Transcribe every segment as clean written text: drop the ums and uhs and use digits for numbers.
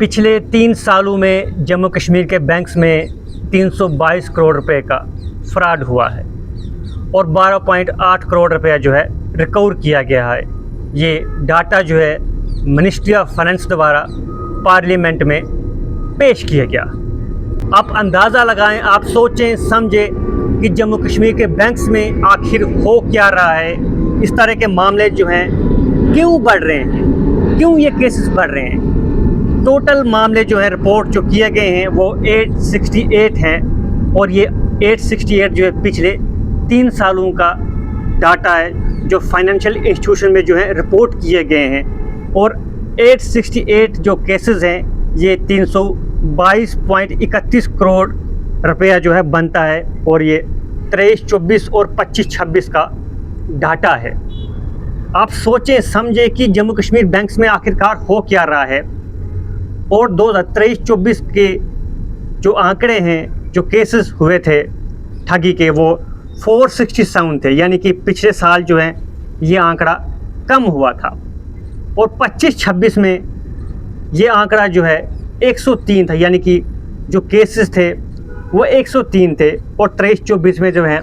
पिछले 3 सालों में जम्मू कश्मीर के बैंक्स में 322 करोड़ रुपए का फ्रॉड हुआ है और 12.8 करोड़ रुपया जो है रिकवर किया गया है। ये डाटा जो है मिनिस्ट्री ऑफ फाइनेंस द्वारा पार्लियामेंट में पेश किया गया। आप अंदाज़ा लगाएं, आप सोचें समझें कि जम्मू कश्मीर के बैंक्स में आखिर हो क्या रहा है। इस तरह के मामले जो हैं क्यों बढ़ रहे हैं, क्यों ये केसेस बढ़ रहे हैं। टोटल मामले जो है रिपोर्ट जो किए गए हैं वो 868 हैं और ये 868 जो है पिछले 3 सालों का डाटा है जो फाइनेंशियल इंस्टीट्यूशन में जो है रिपोर्ट किए गए हैं। और 868 जो केसेस हैं ये 322.31 करोड़ रुपया जो है बनता है और ये 23-24 और 25-26 का डाटा है। आप सोचें समझें कि जम्मू कश्मीर बैंक्स में आखिरकार हो क्या रहा है। और 2023-24 के जो आंकड़े हैं, जो केसेस हुए थे ठगी के, वो 467 थे, यानी कि पिछले साल जो है ये आंकड़ा कम हुआ था। और 25-26 में ये आंकड़ा जो है 103 था, यानी कि जो केसेस थे वो 103 थे। और 23-24 में जो है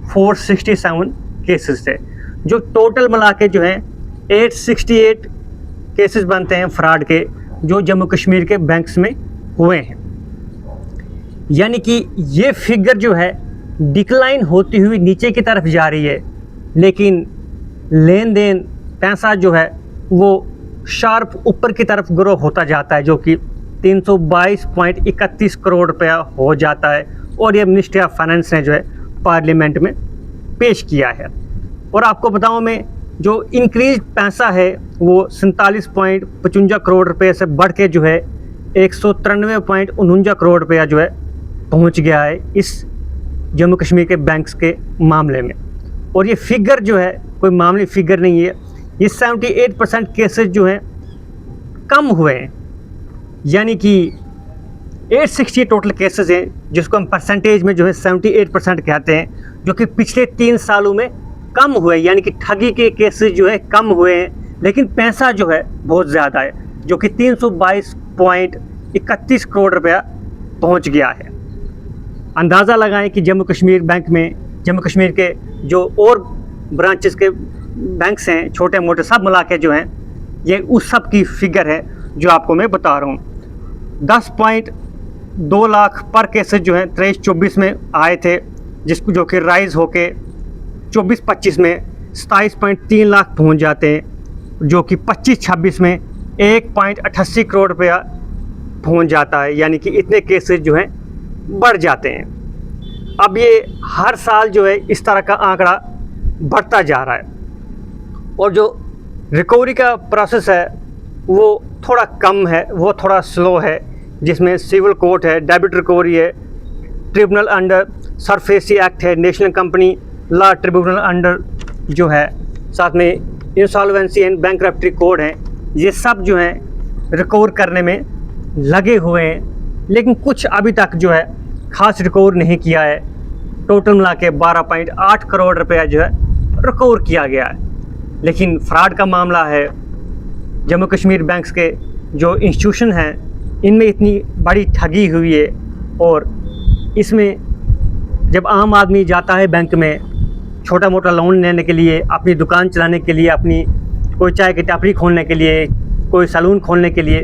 467 केसेस थे, जो टोटल मिला के जो है 868 केसेस बनते हैं फ्रॉड के, जो जम्मू कश्मीर के बैंक्स में हुए हैं। यानी कि ये फिगर जो है डिक्लाइन होती हुई नीचे की तरफ जा रही है, लेकिन लेन देन पैसा जो है वो शार्प ऊपर की तरफ ग्रो होता जाता है, जो कि 322.31 करोड़ रुपया हो जाता है। और ये मिनिस्ट्री ऑफ फाइनेंस ने जो है पार्लियामेंट में पेश किया है। और आपको बताऊं मैं, जो इंक्रीज पैसा है वो 47.55 करोड़ रुपए से बढ़ के जो है 193.49 करोड़ रुपया जो है पहुंच गया है इस जम्मू कश्मीर के बैंक्स के मामले में। और ये फिगर जो है कोई मामूली फिगर नहीं है, ये 78% केसेस जो हैं कम हुए हैं। यानी कि 860 टोटल केसेस हैं, जिसको हम परसेंटेज में जो है 78% कहते हैं, जो कि पिछले 3 सालों में कम हुए। यानी कि ठगी के केसेस जो है कम हुए हैं, लेकिन पैसा जो है बहुत ज़्यादा है, जो कि 322.31 करोड़ रुपया पहुंच गया है। अंदाज़ा लगाएं कि जम्मू कश्मीर बैंक में, जम्मू कश्मीर के जो और ब्रांचेस के बैंक्स हैं छोटे मोटे सब मिला के जो हैं, ये उस सब की फिगर है जो आपको मैं बता रहा हूँ। 10.2 लाख पर केसेस जो हैं 23-24 में आए थे, जिसको जो कि राइज़ होके 24-25 में 27.3 लाख पहुंच जाते हैं, जो कि 25-26 में 1.88 करोड़ रुपया पहुंच जाता है। यानी कि इतने केसेस जो हैं बढ़ जाते हैं। अब ये हर साल जो है इस तरह का आंकड़ा बढ़ता जा रहा है। और जो रिकवरी का प्रोसेस है वो थोड़ा कम है, वो थोड़ा स्लो है, जिसमें सिविल कोर्ट है, डेबिट रिकवरी है, ट्रिब्यूनल अंडर सरफेसी एक्ट है, national company law tribunal under जो है, साथ में इंसॉल्वेंसी एंड बैंक्रप्टी कोड हैं। ये सब जो हैं रिकवर करने में लगे हुए हैं, लेकिन कुछ अभी तक जो है खास रिकवर नहीं किया है। टोटल मिला के 12.8 करोड़ रुपया जो है रिकवर किया गया है। लेकिन फ्रॉड का मामला है, जम्मू कश्मीर बैंक्स के जो इंस्टीट्यूशन हैं इनमें इतनी बड़ी ठगी हुई है। और इसमें जब आम आदमी जाता है बैंक में छोटा मोटा लोन लेने के लिए, अपनी दुकान चलाने के लिए, अपनी कोई चाय की टपरी खोलने के लिए, कोई सैलून खोलने के लिए,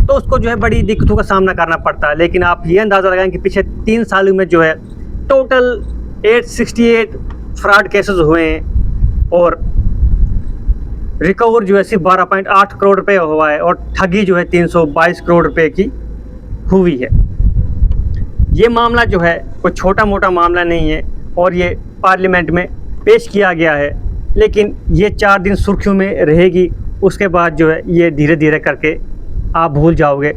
तो उसको जो है बड़ी दिक्कतों का सामना करना पड़ता है। लेकिन आप ये अंदाज़ा लगाएं कि पिछले 3 सालों में जो है टोटल 868 फ्रॉड केसेस हुए हैं और रिकवर जो है सिर्फ 12.8 करोड़ रुपये हुआ है और ठगी जो है 322 करोड़ रुपये की हुई है। ये मामला जो है कोई छोटा मोटा मामला नहीं है और ये पार्लियामेंट में पेश किया गया है। लेकिन ये 4 दिन सुर्खियों में रहेगी, उसके बाद जो है ये धीरे धीरे करके आप भूल जाओगे।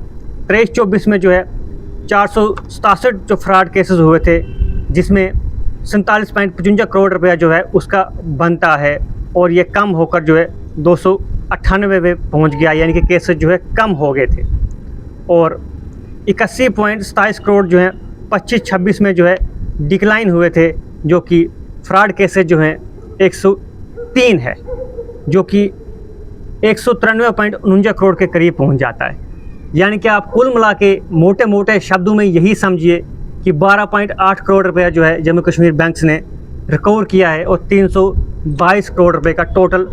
23-24 में जो है 467 जो फ्रॉड केसेस हुए थे, जिसमें 47.55 करोड़ रुपया जो है उसका बनता है और ये कम होकर जो है 298 पे पहुंच गया। यानी कि केसेस जो है कम हो गए थे। और 81.27 करोड़ जो है 25-26 में जो है डिक्लाइन हुए थे, जो कि फ्रॉड केसेस जो हैं 103 है, जो कि 193.49 करोड़ के करीब पहुंच जाता है। यानी कि आप कुल मिला के मोटे मोटे शब्दों में यही समझिए कि 12.8 करोड़ रुपया जो है जम्मू कश्मीर बैंक्स ने रिकवर किया है और 322 करोड़ रुपए का टोटल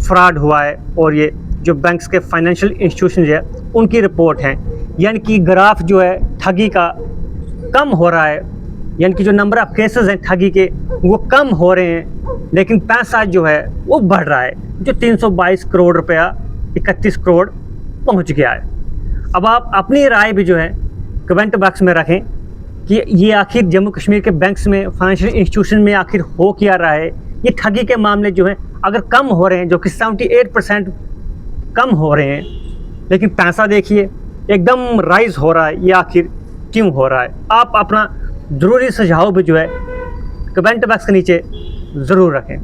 फ्रॉड हुआ है। और ये जो बैंक्स के फाइनेंशियल इंस्टीट्यूशन है उनकी रिपोर्ट है। यानी कि ग्राफ जो है ठगी का कम हो रहा है, यानी कि जो नंबर ऑफ केसेस हैं ठगी के वो कम हो रहे हैं, लेकिन पैसा जो है वो बढ़ रहा है, जो 322 करोड़ रुपया 31 करोड़ पहुंच गया है। अब आप अपनी राय भी जो है कमेंट बॉक्स में रखें कि ये आखिर जम्मू कश्मीर के बैंक्स में फाइनेंशियल इंस्टीट्यूशन में आखिर हो क्या रहा है। ये ठगी के मामले जो हैं अगर कम हो रहे हैं, जो कि 78% कम हो रहे हैं, लेकिन पैसा देखिए एकदम राइज हो रहा है, ये आखिर क्यों हो रहा है। आप अपना ज़रूरी सुझाव भी जो है कमेंट बॉक्स के नीचे ज़रूर रखें।